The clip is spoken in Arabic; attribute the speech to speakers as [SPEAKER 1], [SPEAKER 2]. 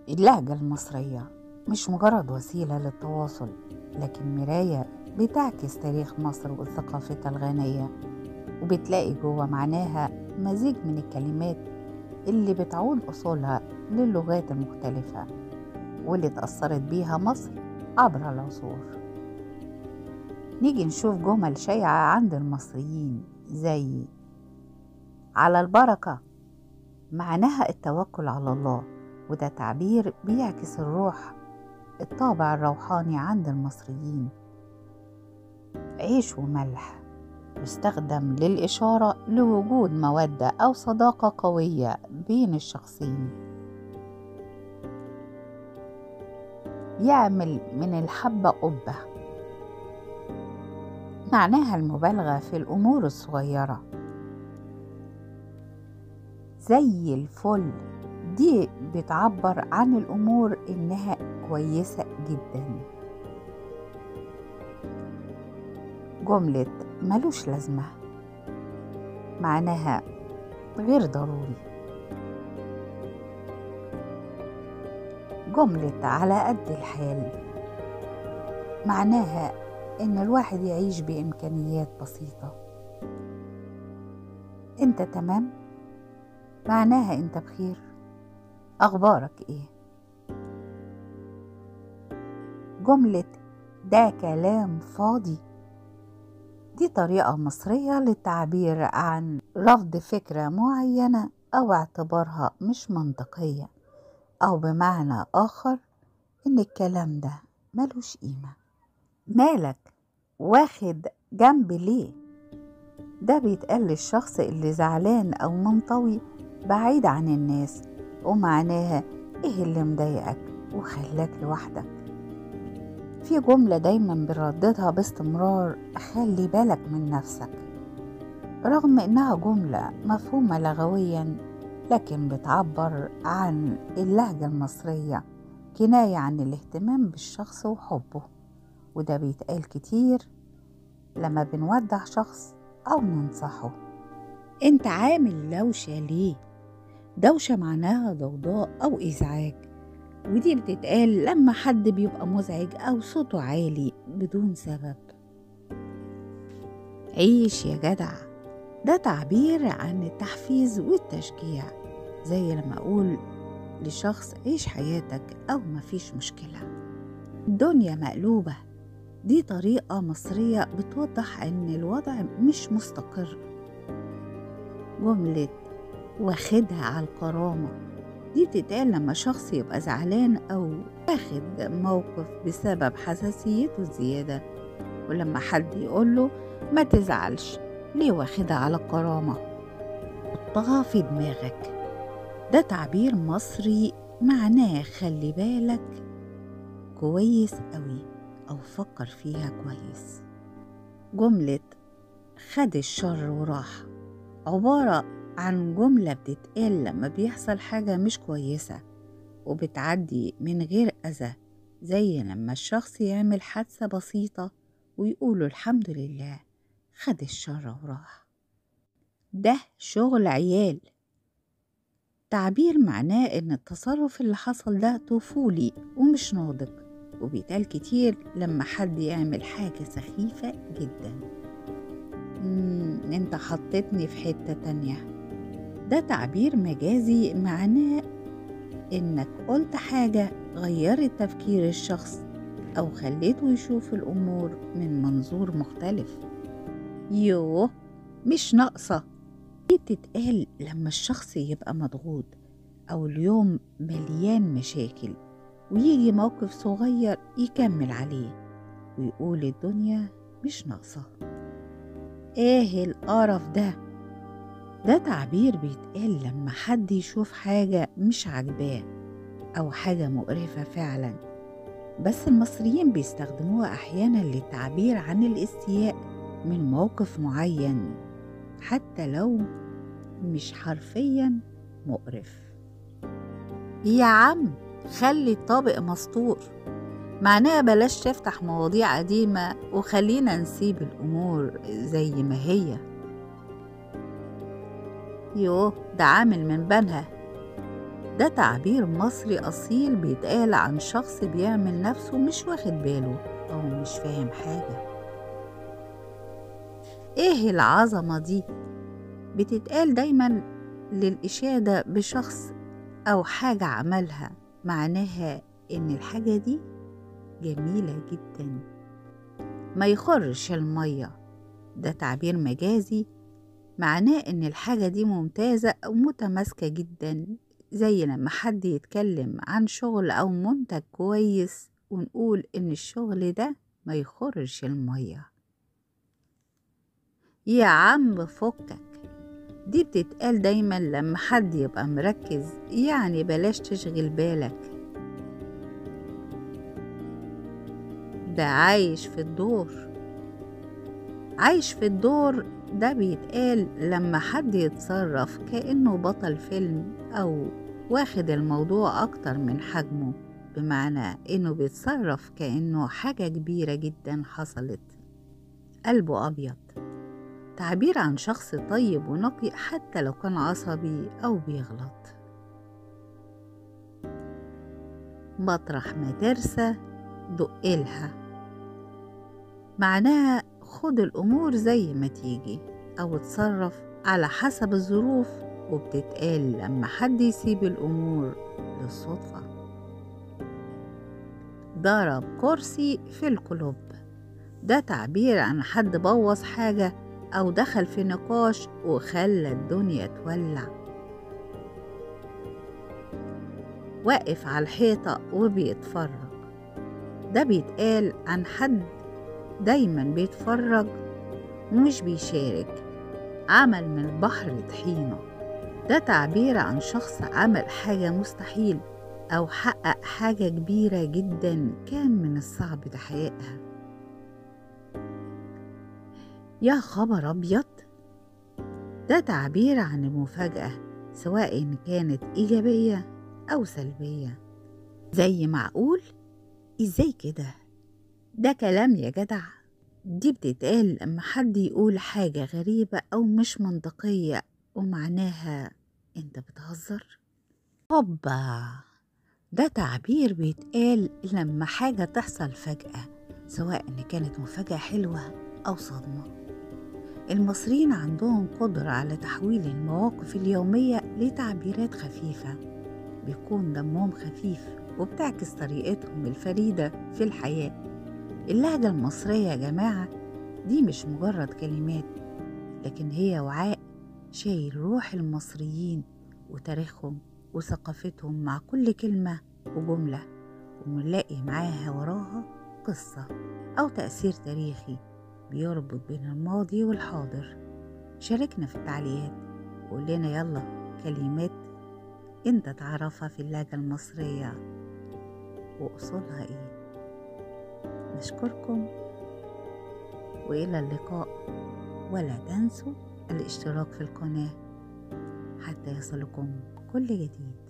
[SPEAKER 1] اللهجة المصرية مش مجرد وسيلة للتواصل، لكن مراية بتعكس تاريخ مصر وثقافتها الغنية، وبتلاقي جوه معناها مزيج من الكلمات اللي بتعود أصولها للغات المختلفة واللي اتأثرت بيها مصر عبر العصور. نيجي نشوف جمل شائعة عند المصريين زي على البركة، معناها التوكل على الله، وده تعبير بيعكس الروح، الطابع الروحاني عند المصريين. عيش وملح، يستخدم للإشارة لوجود مودة أو صداقة قوية بين الشخصين. يعمل من الحبة قبة، معناها المبالغة في الأمور الصغيرة. زي الفل، دي بتعبر عن الأمور إنها كويسة جدا. جملة ملوش لازمة، معناها غير ضروري. جملة على قد الحال، معناها إن الواحد يعيش بإمكانيات بسيطة. أنت تمام، معناها أنت بخير، أخبارك إيه؟ جملة ده كلام فاضي، دي طريقة مصرية للتعبير عن رفض فكرة معينة أو اعتبارها مش منطقية، أو بمعنى آخر إن الكلام ده ملوش قيمة. مالك واخد جنب ليه؟ ده بيتقال للشخص اللي زعلان أو منطوي بعيد عن الناس، ومعناها إيه اللي مضايقك وخلاك لوحدك. في جملة دايما بنرددها باستمرار، خلي بالك من نفسك، رغم إنها جملة مفهومة لغويا، لكن بتعبر عن اللهجة المصرية، كناية عن الاهتمام بالشخص وحبه. وده بيتقال كتير لما بنودع شخص أو ننصحه. انت عامل دوشة ليه؟ دوشة معناها ضوضاء أو إزعاج، ودي بتتقال لما حد بيبقى مزعج أو صوته عالي بدون سبب. عيش يا جدع، ده تعبير عن التحفيز والتشجيع، زي لما أقول لشخص عيش حياتك أو مفيش مشكلة. الدنيا مقلوبة، دي طريقة مصرية بتوضح أن الوضع مش مستقر. جملة واخدها على الكرامة، دي بتتقال لما شخص يبقى زعلان أو واخد موقف بسبب حساسيته الزيادة، ولما حد يقوله ما تزعلش ليه واخدها على الكرامة، حطها في دماغك. ده تعبير مصري معناه خلي بالك كويس قوي أو فكر فيها كويس. جملة خد الشر وراح، عبارة عن جملة بتتقال لما بيحصل حاجة مش كويسة وبتعدي من غير أذى، زي لما الشخص يعمل حادثة بسيطة ويقولوا الحمد لله خد الشر وراح. ده شغل عيال، تعبير معناه إن التصرف اللي حصل ده طفولي ومش ناضج، وبيتقال كتير لما حد يعمل حاجة سخيفة جدا. انت حطيتني في حتة تانية، ده تعبير مجازي معناه انك قلت حاجة غيرت تفكير الشخص او خليته يشوف الامور من منظور مختلف. يوه مش ناقصة، دي بتتقال لما الشخص يبقى مضغوط او اليوم مليان مشاكل ويجي موقف صغير يكمل عليه ويقول الدنيا مش ناقصة. ايه القرف ده؟ ده تعبير بيتقال لما حد يشوف حاجة مش عاجباه أو حاجة مقرفة فعلا، بس المصريين بيستخدموها أحيانا للتعبير عن الاستياء من موقف معين حتى لو مش حرفيا مقرف. يا عم خلي الطابق مسطور، معناها بلاش تفتح مواضيع قديمة وخلينا نسيب الأمور زي ما هي. يوه ده عامل من بنها، ده تعبير مصري أصيل بيتقال عن شخص بيعمل نفسه مش واخد باله أو مش فاهم حاجة. إيه العظمة دي؟ بتتقال دايما للإشادة بشخص أو حاجة عملها، معناها إن الحاجة دي جميلة جدا. ما يخرش المية، ده تعبير مجازي معناه إن الحاجة دي ممتازة أو متماسكة جدا، زي لما حد يتكلم عن شغل أو منتج كويس ونقول إن الشغل ده ما يخرش المية. يا عم فكك، دي بتتقال دايما لما حد يبقى مركز، يعني بلاش تشغل بالك، ده عايش في الدور. عايش في الدور ده بيتقال لما حد يتصرف كأنه بطل فيلم أو واخد الموضوع أكتر من حجمه، بمعنى إنه بيتصرف كأنه حاجة كبيرة جدا حصلت. قلبه أبيض، تعبير عن شخص طيب ونقي حتى لو كان عصبي أو بيغلط. مطرح ما ترسى دقلها، معناها خد الأمور زي ما تيجي أو اتصرف على حسب الظروف، وبتتقال لما حد يسيب الأمور للصدفة. ضرب كرسي في القلوب، ده تعبير عن حد بوظ حاجة أو دخل في نقاش وخلى الدنيا تولع. واقف على الحيطة وبيتفرج، ده بيتقال عن حد دايما بيتفرج ومش بيشارك. عمل من البحر طحينة، ده تعبير عن شخص عمل حاجة مستحيل أو حقق حاجة كبيرة جدا كان من الصعب تحقيقها. يا خبر أبيض، ده تعبير عن المفاجأة سواء إن كانت إيجابية أو سلبية، زي معقول؟ إزاي كده؟ ده كلام يا جدع. دي بتتقال لما حد يقول حاجة غريبة أو مش منطقية ومعناها أنت بتهزر. هوبا، ده تعبير بيتقال لما حاجة تحصل فجأة، سواء إن كانت مفاجأة حلوة أو صدمة. المصريين عندهم قدرة على تحويل المواقف اليومية لتعبيرات خفيفة، بيكون دمهم خفيف وبتعكس طريقتهم الفريدة في الحياة. اللهجة المصرية يا جماعة دي مش مجرد كلمات، لكن هي وعاء شايل روح المصريين وتاريخهم وثقافتهم، مع كل كلمة وجملة ومنلاقي معاها وراها قصة أو تأثير تاريخي بيربط بين الماضي والحاضر. شاركنا في التعليقات وقول لنا يلا كلمات انت تعرفها في اللهجة المصرية وأصولها ايه. نشكركم وإلى اللقاء، ولا تنسوا الاشتراك في القناة حتى يصلكم كل جديد.